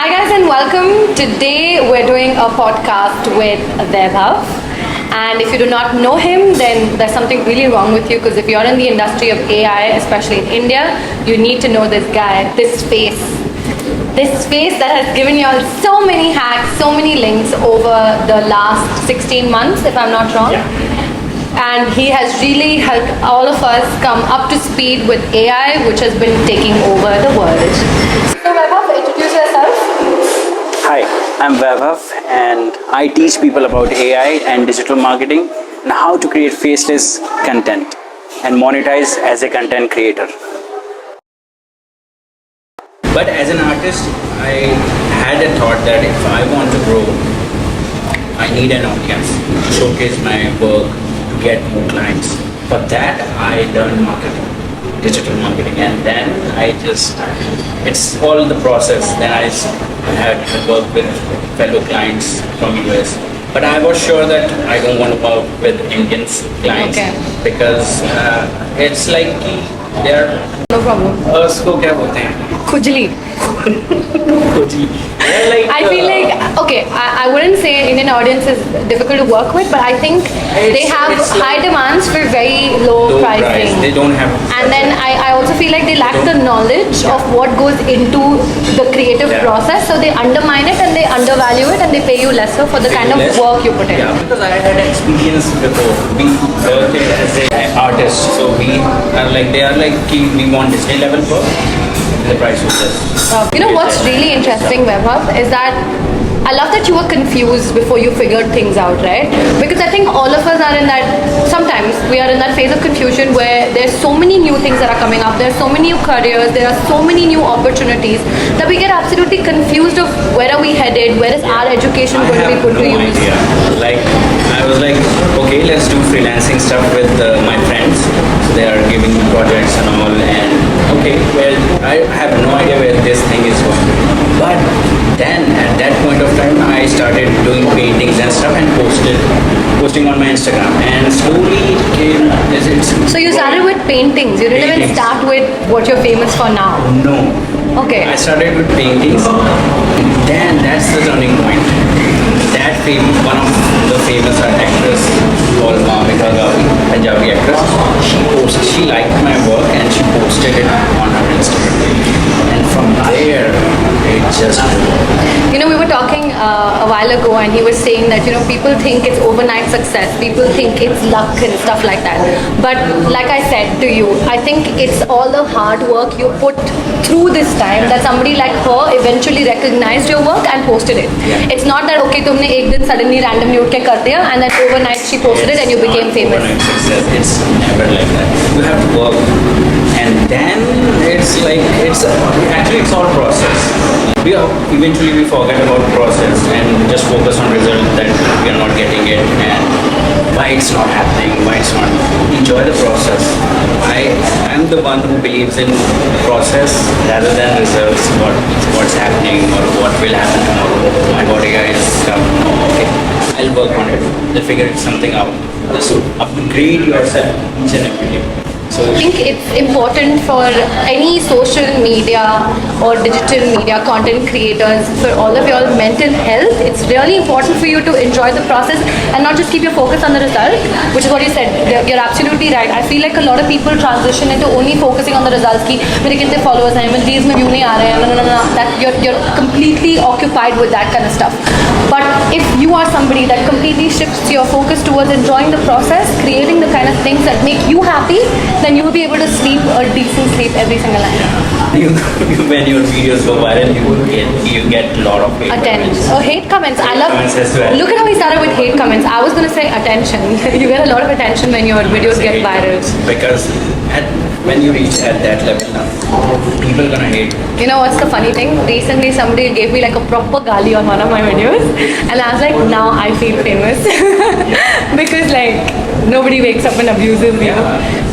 Hi guys and welcome. Today we're doing a podcast with Vaibhav. And if you do not know him, then there's something really wrong with you, because if you're in the industry of AI, especially in India, you need to know this guy, this face. This face that has given you all so many hacks, so many links over the last 16 months, if I'm not wrong. Yeah. And he has really helped all of us come up to speed with AI, which has been taking over the world. So Vaibhav, introduce yourself. Hi, I'm Vaibhav and I teach people about AI and digital marketing and how to create faceless content and monetize as a content creator. But as an artist, I had a thought that if I want to grow, I need an audience to showcase my work, to get more clients. For that, I learned marketing, digital marketing, and then it's all the process. Then I had to work with fellow clients from US. But I was sure that I don't want to work with Indian clients because it's like they're No problem. उसको क्या बोलते हैं? Khujli. खुजी. They're like, I feel like, okay, I wouldn't say Indian audience is difficult to work with, but I think they have it's high like demands for very low low pricing. price. They don't have. And then I also feel like they lack the knowledge of what goes into the creative Yeah. process, so they undermine it and they undervalue it and they pay you lesser for the kind of Less. work you put in. Yeah, because I had experience before. We worked as an artist, so we are like they are like we want Disney level work. The price was less. You know what's really interesting, Vaibhav, is that I love that you were confused before you figured things out, right? Because I think all of us are in that, sometimes we are in that phase of confusion where there's so many new things that are coming up, there's so many new careers, there are so many new opportunities that we get absolutely confused of where are we headed, where is our education I going to be have put no to use. idea. Like I was like, okay, let's do freelancing stuff with my friends. So they are giving me projects and all, and okay, well, I have no idea where this thing is going. But then at that point of time, I started doing paintings and stuff and posting on my Instagram, and slowly it came. So you started with paintings, you didn't even Paintings. start with what you're famous for now. No. Okay. I started with paintings. Then that's the turning point. One of the famous actress called Bhavika Gavi, Punjabi actress, she liked my work and she posted it on her Instagram. And from there, it just grew. You know, we were talking a while ago and he was saying that, you know, people think it's overnight success. People think it's luck and stuff like that. But like I said to you, I think it's all the hard work you put through this time that somebody like her eventually recognized your work and posted it. Yeah. It's not that, okay, tumne ek din suddenly randomly ut ke kar diya and then overnight she posted it and you It's became not famous. overnight success. It's never like that. You have to work, and then it's like it's all process. Eventually we forget about process and just focus on result that we are not getting it and why it's not happening, why it's not. Enjoy the process. I am the one who believes in process rather than results. What's happening or what will happen tomorrow. My body is stuck. Okay, I'll work on it. I'll figure something out. Just upgrade yourself each and every day. So I think it's important for any social media or digital media content creators, for all of your mental health, it's really important for you to enjoy the process and not just keep your focus on the result, which is what you said. You're absolutely right. I feel like a lot of people transition into only focusing on the results. Ki mere kitne followers hain, mere reels mein view nahi aa rahe hain, no. That you're completely occupied with that kind of stuff. But if you are somebody that completely shifts your focus towards enjoying the process, creating the kind of things that make you happy, then you will be able to sleep a decent sleep every single night. when your videos go viral, you get a lot of hate Attention. comments. Oh, hate comments. I love. Comments as well. Look at how he started with hate comments. I was gonna say attention. You get a lot of attention when your videos get Hate viral. comments. Because when you reach at that level now, people are gonna hate. You know what's the funny thing? Recently somebody gave me like a proper gali on one of my videos, and I was like, now I feel famous because like nobody wakes up and abuses me.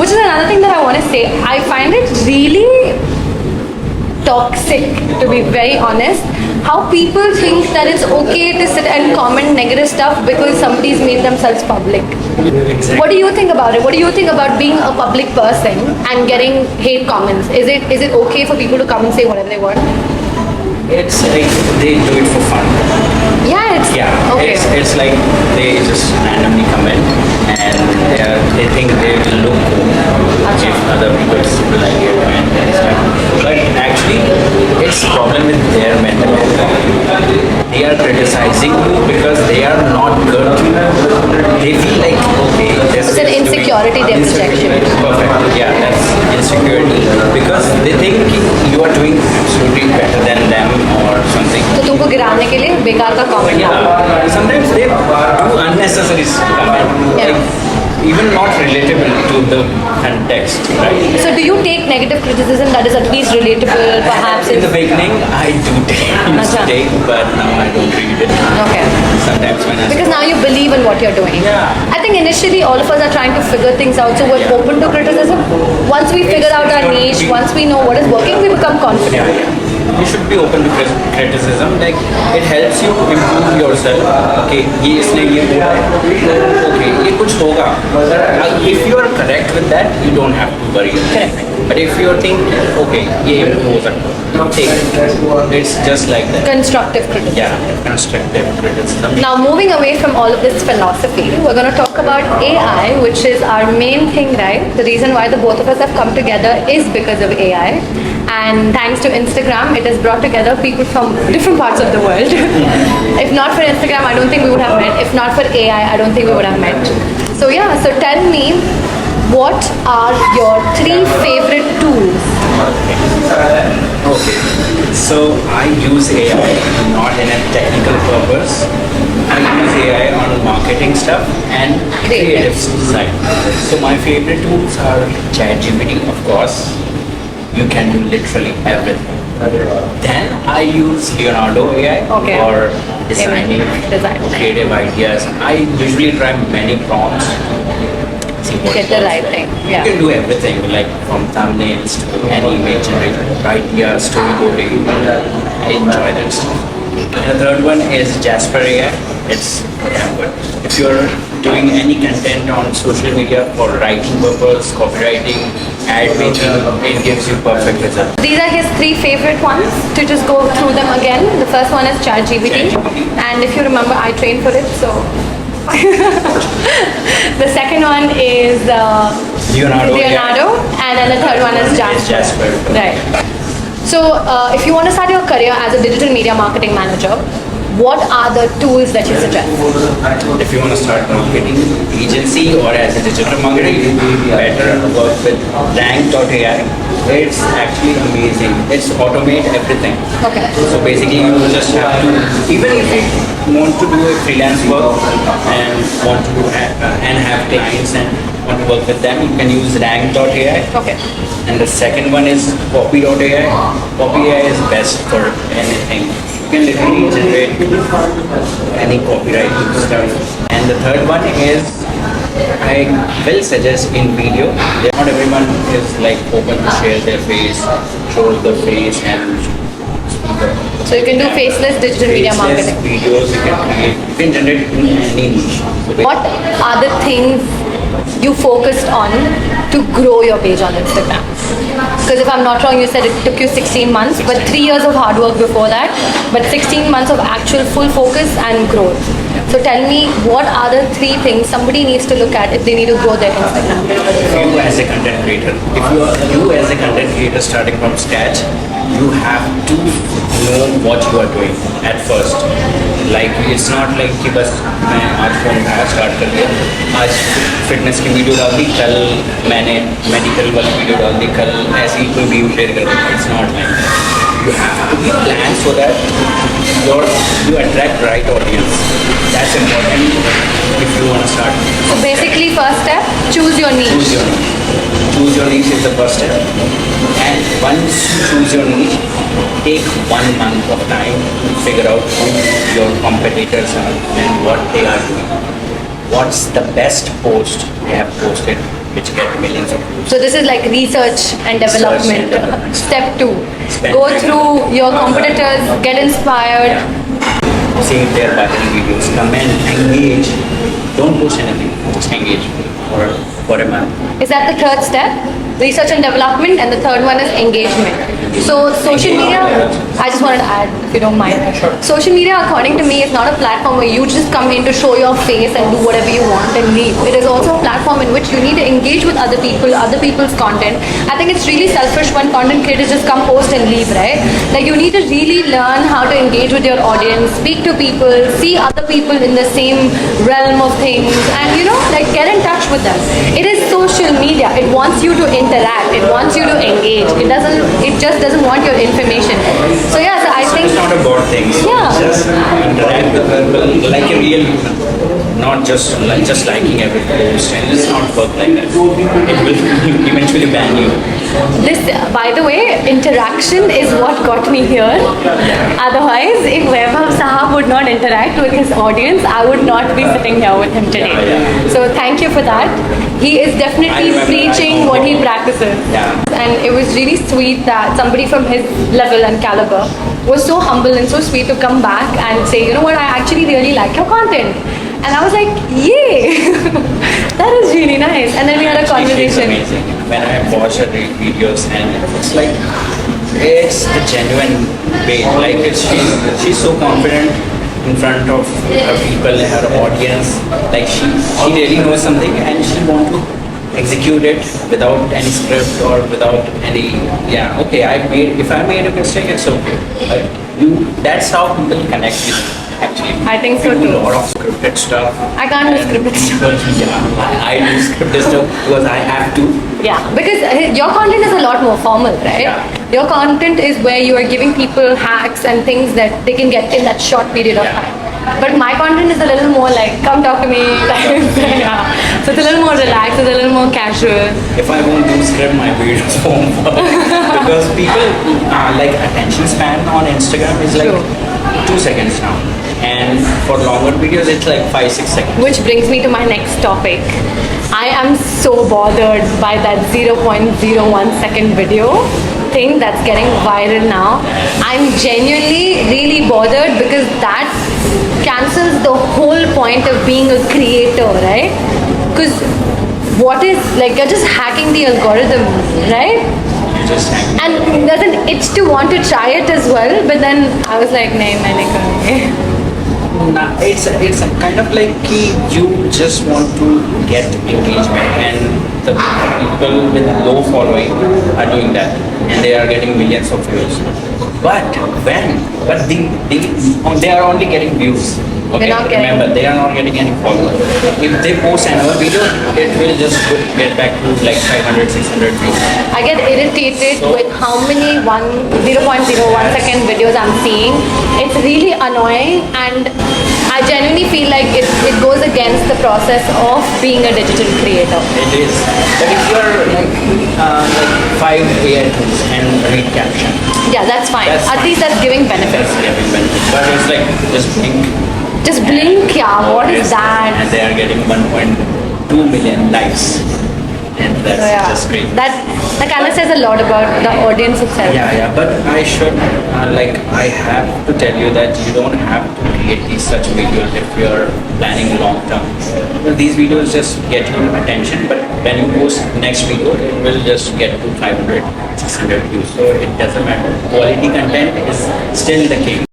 Which is another thing that I want to say. I find it really toxic, to be very honest, how people think that it's okay to sit and comment negative stuff because somebody's made themselves public. Exactly. What do you think about it? What do you think about being a public person and getting hate comments? Is it okay for people to come and say whatever they want? it's like they do it for fun. Yeah, it's Yeah, okay. it's like they just randomly come in and they think they will look cool if other people will like it and stuff. But actually, it's problem with their mental health. They are criticizing you because they are not good. They feel like okay, this It's an is doing- insecurity they're projecting. Perfect. Yeah, that's insecurity because they think you are doing absolutely better than them or something. तो तुमको गिराने के लिए बेकार का comment Yeah, sometimes they do unnecessary comment, Yeah. like even not relatable to the context, right? So do you take negative criticism that is at least relatable, perhaps? In the beginning, I do used to Acha. take, but now I don't read it. Okay. Sometimes when I Because now you believe in what you're doing. Yeah. I think initially all of us are trying to figure things out, so we're Yeah. open to criticism. Once we figure out our niche, once we know what is working, we become confident. yeah. You should be open to criticism. Like it helps you improve yourself. Okay, ये इसने ये बोला है. Okay, ये कुछ होगा. If you are correct with that, you don't have to worry. Correct. But if you are thinking, okay, ये improve हो सकता है, take it. It's just like that. Constructive criticism. Yeah, constructive criticism. Now, moving away from all of this philosophy, we're going to talk about AI, which is our main thing, right? The reason why the both of us have come together is because of AI. And thanks to Instagram, it has brought together people from different parts of the world. If not for Instagram, I don't think we would have met. If not for AI, I don't think we would have met. So yeah, so tell me, what are your 3 favorite tools? Okay. So I use AI not in a technical purpose. I use AI on marketing stuff and creative side. So my favorite tools are ChatGPT, of course. You can do literally everything. Then I use Leonardo AI Okay. for designing Design. creative ideas. I usually try many prompts. See what Get the works. right thing. You Yeah. can do everything, like from thumbnails to any image generation, ideas, storyboarding. I enjoy that stuff. And the third one is Jasper AI. It's damn good. If you're doing any content on social media for writing purpose, copywriting, ad making, it gives you perfect results. These are his 3 favorite ones. To just go through them again. The first one is ChatGPT. ChatGPT. And if you remember, I trained for it, so. The second one is Leonardo, and then the third one is Jasper. Jasper. Right. So, if you want to start your career as a digital media marketing manager, what are the tools that you suggest? If you want to start marketing agency or as a digital marketer, you better work with Rank.ai. It's actually amazing. It's automate everything. Okay. So basically, you just have to, even if you want to do a freelance work and want to do and have clients and want to work with them, you can use Rank.ai. Okay. And the second one is Copy.ai. Copy.ai is best for anything. You can literally generate any copyright stuff. And the third one is I will suggest in video. Not everyone is like open to share their face, show the face and So you can do faceless digital media faceless marketing. videos you can create. You can generate in any niche. So What are the things you focused on to grow your page on Instagram? Because if I'm not wrong, you said it took you 16 months, but 3 years of hard work before that, but 16 months of actual full focus and growth. So tell me, what are the 3 things somebody needs to look at if they need to grow their Instagram? you as a content creator, if you as a content creator starting from scratch, you have to know what you are doing at first. Like it's not like कि बस मैं आज phone उठाया start कर दिया, आज fitness की video डाल दी, कल मैंने मेडिकल वाली वीडियो डाल दी, कल ऐसी ही कोई व्यू शेयर कर दी. It's not like that. You have to be planned so that you attract right audience. That's important if you want to start. So basically, first step, choose your niche. Choose your niche is the first step. And once you choose your niche, take 1 month of time to figure out who your competitors are and what they are doing. What's the best post they have posted which get millions of views. So this is like research and development. Research and development. Step 2. Spend Go time. through your competitors, get inspired. See their viral videos, comment, engage. Don't post anything, just engage for a month. Is that the third step? research and development, and the third one is engagement. So social media, I just wanted to add, if you don't mind. Social media, according to me, is not a platform where you just come in to show your face and do whatever you want and leave. It is also a platform in which you need to engage with other people, other people's content. I think it's really selfish when content creators just come post and leave, right? Like you need to really learn how to engage with your audience, speak to people, see other people in the same realm of things, and like get in touch with them. It is social media. It wants you to interact. It wants you to engage. It just doesn't want your information. So yeah, so I think It's not a bad thing. Yeah. Just interact with people like a real human, not just liking every post, and it's not work like that. It will eventually ban you. this, by the way, interaction is what got me here. Otherwise, if Vaibhav Sahab would not interact with his audience, I would not be sitting here with him today. So thank you for that. He is I definitely remember preaching what he practices. Yeah. And it was really sweet that somebody from his level and caliber was so humble and so sweet to come back and say, you know what, I actually really like your content. And I was like, yay! That is really nice. And then we had a Actually, it's conversation. amazing when I watch her videos, and it's like it's the genuine way. Like she's so confident in front of her people, her audience. Like she really knows something, and she wants to execute it without any script or without any. Yeah, okay. If I made a mistake, it's okay. But that's how people connect with you. Actually, I think so we do too. a lot of scripted stuff. I can't do scripted stuff. Yeah, I do scripted stuff because I have to. Yeah, because your content is a lot more formal, right? Yeah. Your content is where you are giving people hacks and things that they can get in that short period of Yeah. time. But my content is a little more like, come talk to me. Yeah. So it's a little more relaxed, it's a little more casual. If I won't do script, my videos won't work. Because people like attention span on Instagram is like True. 2 seconds now, and for longer videos it's like 5-6 seconds. Which brings me to my next topic. I am so bothered by that 0.01 second video thing that's getting viral now. I'm genuinely really bothered because that cancels the whole point of being a creator, right? Because what is, like, you're just hacking the algorithm, right? You just hang. And there's an itch to want to try it as well, but then I was like, nahin, main nahi karungi. Nah, it's a kind of like कि you just want to get engagement, and the people with low following are doing that, and they are getting millions of views. But they are only getting views. Okay, They're not getting- remember, they are not getting any followers. If they post another video, it will just get back to like 500, 600 views. I get irritated with how many 0.01 second videos I'm seeing. It's really annoying, and I genuinely feel like it goes against the process of being a digital creator. It is. But if you are like 5 AI tools and read caption, Yeah, that's fine. That's At fine. least that's giving benefits. that's giving benefit. But it's like just blink. Just blink, yeah. What is that? And they are getting 1.2 million likes. And that's So, yeah, just great. that kind of says a lot about the audience itself. Yeah, but I should, I have to tell you that you don't have to create these such videos if you're planning long term. Well, these videos just get you attention, but when you post next video, it will just get to 500, 600 views. So it doesn't matter. Quality content is still the king.